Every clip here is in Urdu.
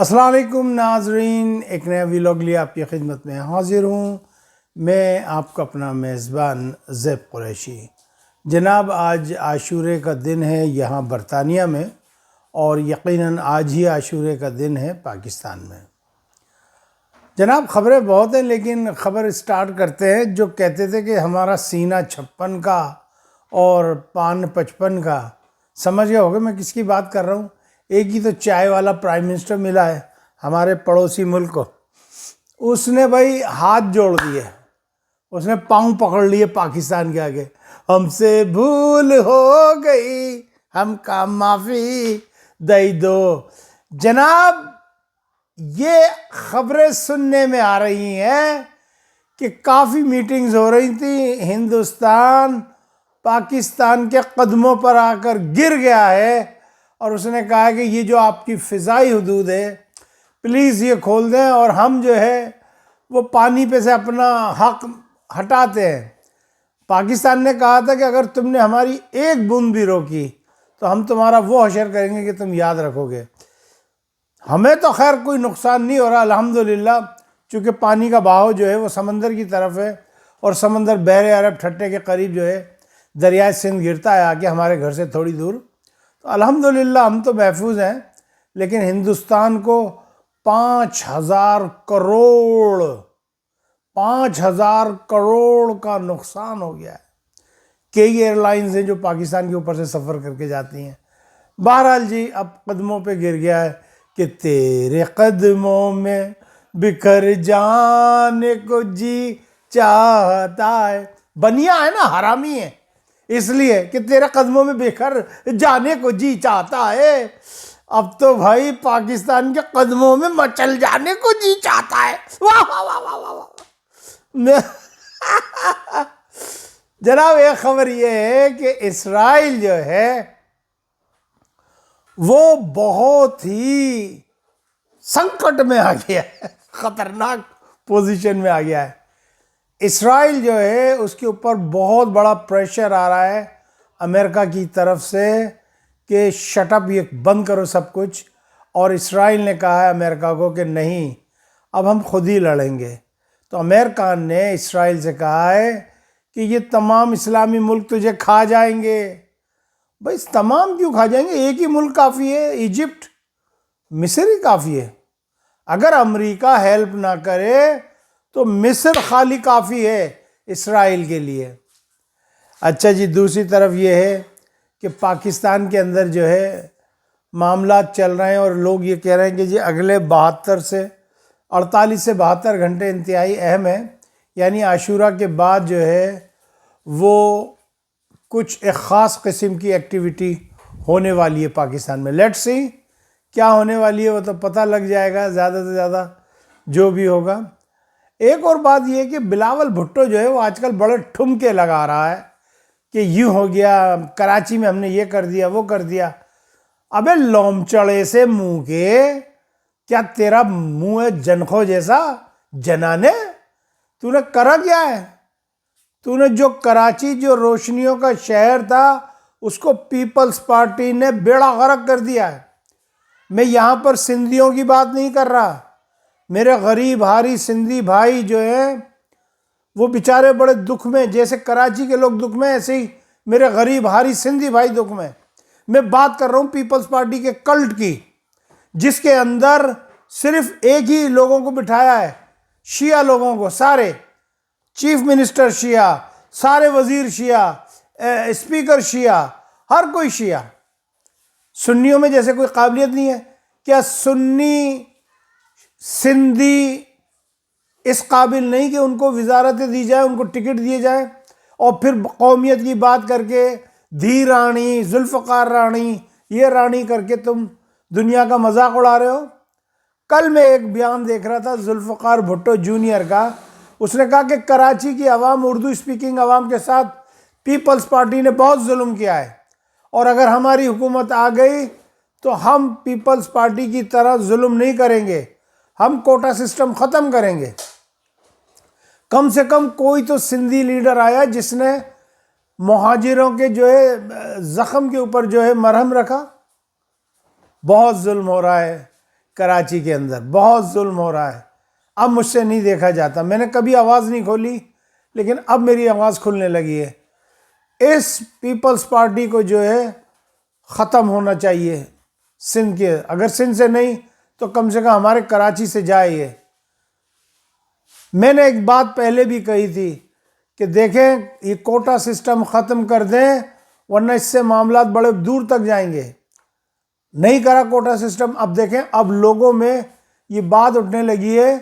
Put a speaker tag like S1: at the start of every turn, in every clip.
S1: السلام علیکم ناظرین، ایک نیا ویلاگ لیے آپ کی خدمت میں حاضر ہوں۔ میں آپ کا اپنا میزبان زیب قریشی۔ جناب، آج عاشورے کا دن ہے یہاں برطانیہ میں، اور یقیناً آج ہی عاشورے کا دن ہے پاکستان میں۔ جناب، خبریں بہت ہیں، لیکن خبر اسٹارٹ کرتے ہیں۔ جو کہتے تھے کہ ہمارا سینہ 56 کا اور پان 55 کا، سمجھ گئے ہوگے میں کس کی بات کر رہا ہوں۔ ایک ہی تو چائے والا پرائم منسٹر ملا ہے ہمارے پڑوسی ملک کو، اس نے بھائی ہاتھ جوڑ دیے، اس نے پاؤں پکڑ لیے پاکستان کے آگے۔ ہم سے بھول ہو گئی، ہم کا معافی دے دو۔ جناب، یہ خبریں سننے میں آ رہی ہیں کہ کافی میٹنگز ہو رہی تھیں، ہندوستان پاکستان کے قدموں پر آ کر گر گیا ہے، اور اس نے کہا کہ یہ جو آپ کی فضائی حدود ہے پلیز یہ کھول دیں، اور ہم جو ہے وہ پانی پہ سے اپنا حق ہٹاتے ہیں۔ پاکستان نے کہا تھا کہ اگر تم نے ہماری ایک بوند بھی روکی تو ہم تمہارا وہ حشر کریں گے کہ تم یاد رکھو گے۔ ہمیں تو خیر کوئی نقصان نہیں ہو رہا الحمدللہ، چونکہ پانی کا بہاؤ جو ہے وہ سمندر کی طرف ہے، اور سمندر بحر عرب ٹھٹے کے قریب جو ہے دریائے سندھ گرتا ہے آ کے ہمارے گھر سے تھوڑی دور، تو الحمدللہ ہم تو محفوظ ہیں۔ لیکن ہندوستان کو 5,000 کروڑ کا نقصان ہو گیا ہے۔ کئی ایئر لائنز ہیں جو پاکستان کے اوپر سے سفر کر کے جاتی ہیں۔ بہرحال جی، اب قدموں پہ گر گیا ہے کہ تیرے قدموں میں بکھر جانے کو جی چاہتا ہے۔ بنیا ہے نا، حرامی ہے، اس لیے کہ تیرے قدموں میں بکھر جانے کو جی چاہتا ہے۔ اب تو بھائی پاکستان کے قدموں میں مچل جانے کو جی چاہتا ہے۔ واہ واہ واہ واہ واہ واہ۔ جناب، ایک خبر یہ ہے کہ اسرائیل جو ہے وہ بہت ہی سنکٹ میں آ گیا ہے، خطرناک پوزیشن میں آ گیا ہے۔ اسرائیل جو ہے اس کے اوپر بہت بڑا پریشر آ رہا ہے امریکہ کی طرف سے کہ شٹ اپ، یہ بند کرو سب کچھ۔ اور اسرائیل نے کہا ہے امریکہ کو کہ نہیں، اب ہم خود ہی لڑیں گے۔ تو امریکہ نے اسرائیل سے کہا ہے کہ یہ تمام اسلامی ملک تجھے کھا جائیں گے۔ بھائی تمام کیوں کھا جائیں گے؟ ایک ہی ملک کافی ہے، ایجپٹ، مصر ہی کافی ہے۔ اگر امریکہ ہیلپ نہ کرے تو مصر خالی کافی ہے اسرائیل کے لیے۔ اچھا جی، دوسری طرف یہ ہے کہ پاکستان کے اندر جو ہے معاملات چل رہے ہیں، اور لوگ یہ کہہ رہے ہیں کہ جی اگلے 48 سے 72 گھنٹے انتہائی اہم ہیں، یعنی عاشورہ کے بعد جو ہے وہ کچھ ایک خاص قسم کی ایکٹیویٹی ہونے والی ہے پاکستان میں۔ لیٹس سی کیا ہونے والی ہے، وہ تو پتہ لگ جائے گا زیادہ سے زیادہ جو بھی ہوگا۔ ایک اور بات یہ ہے کہ بلاول بھٹو جو ہے وہ آج کل بڑے ٹھمکے لگا رہا ہے کہ یوں ہو گیا، کراچی میں ہم نے یہ کر دیا، وہ کر دیا۔ ابے لومچڑے سے منہ کے، کیا تیرا منہ ہے جنخو جیسا جنانے؟ تو نے کرا کیا ہے؟ تو نے جو کراچی جو روشنیوں کا شہر تھا اس کو پیپلز پارٹی نے بیڑا غرق کر دیا ہے۔ میں یہاں پر سندھیوں کی بات نہیں کر رہا، میرے غریب ہاری سندھی بھائی جو ہیں وہ بیچارے بڑے دکھ میں، جیسے کراچی کے لوگ دکھ میں، ایسے ہی میرے غریب ہاری سندھی بھائی دکھ میں۔ میں بات کر رہا ہوں پیپلز پارٹی کے کلٹ کی، جس کے اندر صرف ایک ہی لوگوں کو بٹھایا ہے، شیعہ لوگوں کو، سارے چیف منسٹر شیعہ، سارے وزیر شیعہ، اسپیکر شیعہ، ہر کوئی شیعہ۔ سنیوں میں جیسے کوئی قابلیت نہیں ہے کیا؟ سنی سندھی اس قابل نہیں کہ ان کو وزارتیں دی جائے، ان کو ٹکٹ دیے جائیں، اور پھر قومیت کی بات کر کے دھی رانی، ذوالفقار رانی، یہ رانی کر کے تم دنیا کا مذاق اڑا رہے ہو۔ کل میں ایک بیان دیکھ رہا تھا ذوالفقار بھٹو جونیئر کا، اس نے کہا کہ کراچی کی عوام، اردو اسپیکنگ عوام کے ساتھ پیپلز پارٹی نے بہت ظلم کیا ہے، اور اگر ہماری حکومت آ گئی تو ہم پیپلز پارٹی کی طرح ظلم نہیں کریں گے، ہم کوٹا سسٹم ختم کریں گے۔ کم سے کم کوئی تو سندھی لیڈر آیا جس نے مہاجروں کے جو ہے زخم کے اوپر جو ہے مرہم رکھا۔ بہت ظلم ہو رہا ہے، کراچی کے اندر بہت ظلم ہو رہا ہے. اب مجھ سے نہیں دیکھا جاتا. میں نے کبھی آواز نہیں کھولی لیکن اب میری آواز کھلنے لگی ہے. اس پیپلز پارٹی کو جو ہے ختم ہونا چاہیے سندھ کے. اگر سندھ سے نہیں تو کم سے کم ہمارے کراچی سے جائے یہ. میں نے ایک بات پہلے بھی کہی تھی کہ دیکھیں یہ کوٹا سسٹم ختم کر دیں ورنہ اس سے معاملات بڑے دور تک جائیں گے. نہیں کرا کوٹا سسٹم. اب دیکھیں اب لوگوں میں یہ بات اٹھنے لگی ہے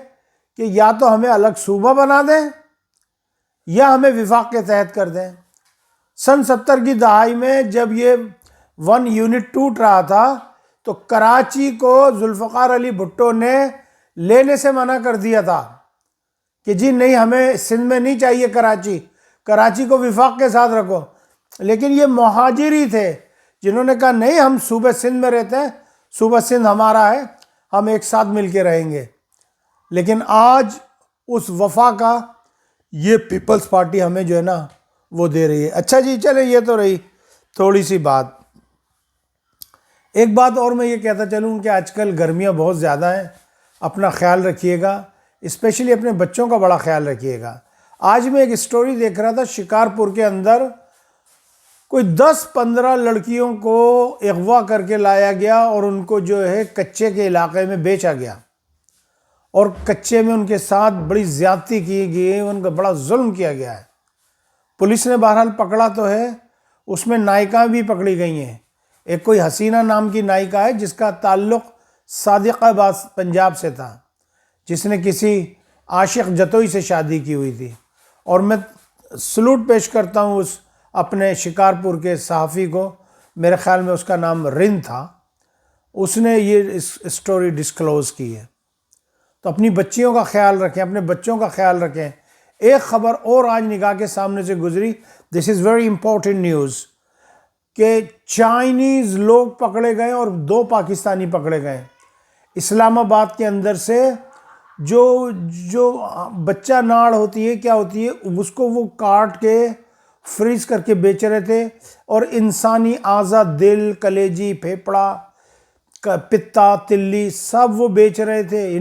S1: کہ یا تو ہمیں الگ صوبہ بنا دیں یا ہمیں وفاق کے تحت کر دیں. سن 70 کی دہائی میں جب یہ 1 یونٹ ٹوٹ رہا تھا تو کراچی کو ذوالفقار علی بھٹو نے لینے سے منع کر دیا تھا کہ جی نہیں ہمیں سندھ میں نہیں چاہیے کراچی کو وفاق کے ساتھ رکھو. لیکن یہ مہاجری تھے جنہوں نے کہا نہیں ہم صوبہ سندھ میں رہتے ہیں, صوبہ سندھ ہمارا ہے, ہم ایک ساتھ مل کے رہیں گے. لیکن آج اس وفا کا یہ پیپلز پارٹی ہمیں جو ہے نا وہ دے رہی ہے. اچھا جی چلیں یہ تو رہی تھوڑی سی بات. ایک بات اور میں یہ کہتا چلوں کہ آج کل گرمیاں بہت زیادہ ہیں, اپنا خیال رکھیے گا, اسپیشلی اپنے بچوں کا بڑا خیال رکھیے گا. آج میں ایک سٹوری دیکھ رہا تھا, شکارپور کے اندر کوئی 10-15 لڑکیوں کو اغوا کر کے لایا گیا اور ان کو جو ہے کچے کے علاقے میں بیچا گیا اور کچے میں ان کے ساتھ بڑی زیادتی کی گئی, ان کا بڑا ظلم کیا گیا ہے. پولیس نے بہرحال پکڑا تو ہے, اس میں نائکاں بھی پکڑی گئی ہیں. ایک کوئی حسینہ نام کی نائکا ہے جس کا تعلق صادق آباد پنجاب سے تھا, جس نے کسی عاشق جتوئی سے شادی کی ہوئی تھی. اور میں سلوٹ پیش کرتا ہوں اس اپنے شکارپور کے صحافی کو, میرے خیال میں اس کا نام رند تھا, اس نے یہ سٹوری ڈسکلوز کی ہے. تو اپنی بچیوں کا خیال رکھیں, اپنے بچوں کا خیال رکھیں. ایک خبر اور آج نگاہ کے سامنے سے گزری, دس از ویری امپورٹنٹ نیوز, کہ چائنیز لوگ پکڑے گئے اور 2 پاکستانی پکڑے گئے. اسلام آباد کے اندر سے جو بچہ ناڑ ہوتی ہے کیا ہوتی ہے اس کو وہ کاٹ کے فریز کر کے بیچ رہے تھے, اور انسانی اعضا دل, کلیجی, پھیپڑا, پتا, تلی سب وہ بیچ رہے تھے.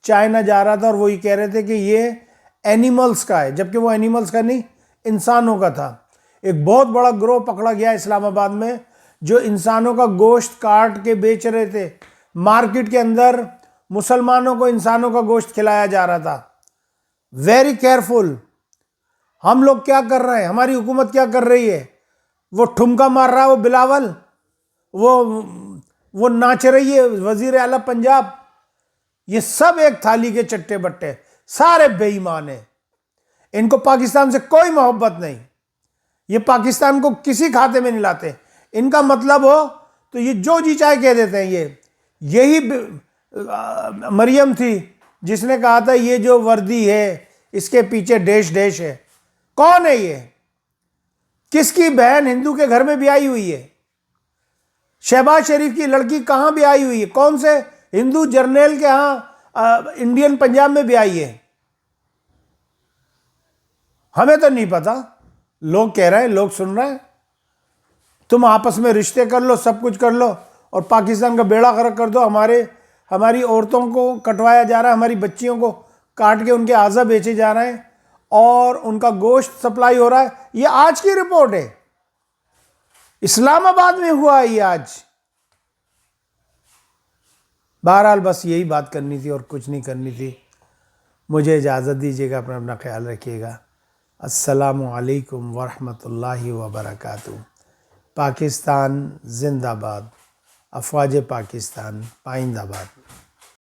S1: چائنا جا رہا تھا اور وہی کہہ رہے تھے کہ یہ اینیملز کا ہے, جبکہ وہ اینیملز کا نہیں انسانوں کا تھا. ایک بہت بڑا گروہ پکڑا گیا اسلام آباد میں جو انسانوں کا گوشت کاٹ کے بیچ رہے تھے. مارکیٹ کے اندر مسلمانوں کو انسانوں کا گوشت کھلایا جا رہا تھا. Very careful. ہم لوگ کیا کر رہے ہیں, ہماری حکومت کیا کر رہی ہے, وہ ٹھمکا مار رہا ہے وہ بلاول, وہ ناچ رہی ہے وزیر اعلیٰ پنجاب. یہ سب ایک تھالی کے چٹے بٹے, سارے بے ایمان ہیں. ان کو پاکستان سے کوئی محبت نہیں, یہ پاکستان کو کسی کھاتے میں نہیں لاتے. ان کا مطلب ہو تو یہ جو جی چاہے کہہ دیتے ہیں. یہی مریم تھی جس نے کہا تھا یہ جو وردی ہے اس کے پیچھے ڈیش ڈیش ہے. کون ہے یہ, کس کی بہن ہندو کے گھر میں بھی آئی ہوئی ہے؟ شہباز شریف کی لڑکی کہاں بھی آئی ہوئی ہے؟ کون سے ہندو جرنیل کے ہاں انڈین پنجاب میں بھی آئی ہے؟ ہمیں تو نہیں پتا, لوگ کہہ رہے ہیں, لوگ سن رہے ہیں. تم آپس میں رشتے کر لو, سب کچھ کر لو, اور پاکستان کا بیڑا غرق کر دو. ہماری عورتوں کو کٹوایا جا رہا ہے, ہماری بچیوں کو کاٹ کے ان کے اعضا بیچے جا رہے ہیں اور ان کا گوشت سپلائی ہو رہا ہے. یہ آج کی رپورٹ ہے, اسلام آباد میں ہوا ہے یہ آج. بہرحال بس یہی بات کرنی تھی اور کچھ نہیں کرنی تھی. مجھے اجازت دیجیے گا, اپنا خیال رکھیے گا. السلام علیکم ورحمۃ اللہ وبرکاتہ. پاکستان زندہ باد. افواج پاکستان پائندہ باد.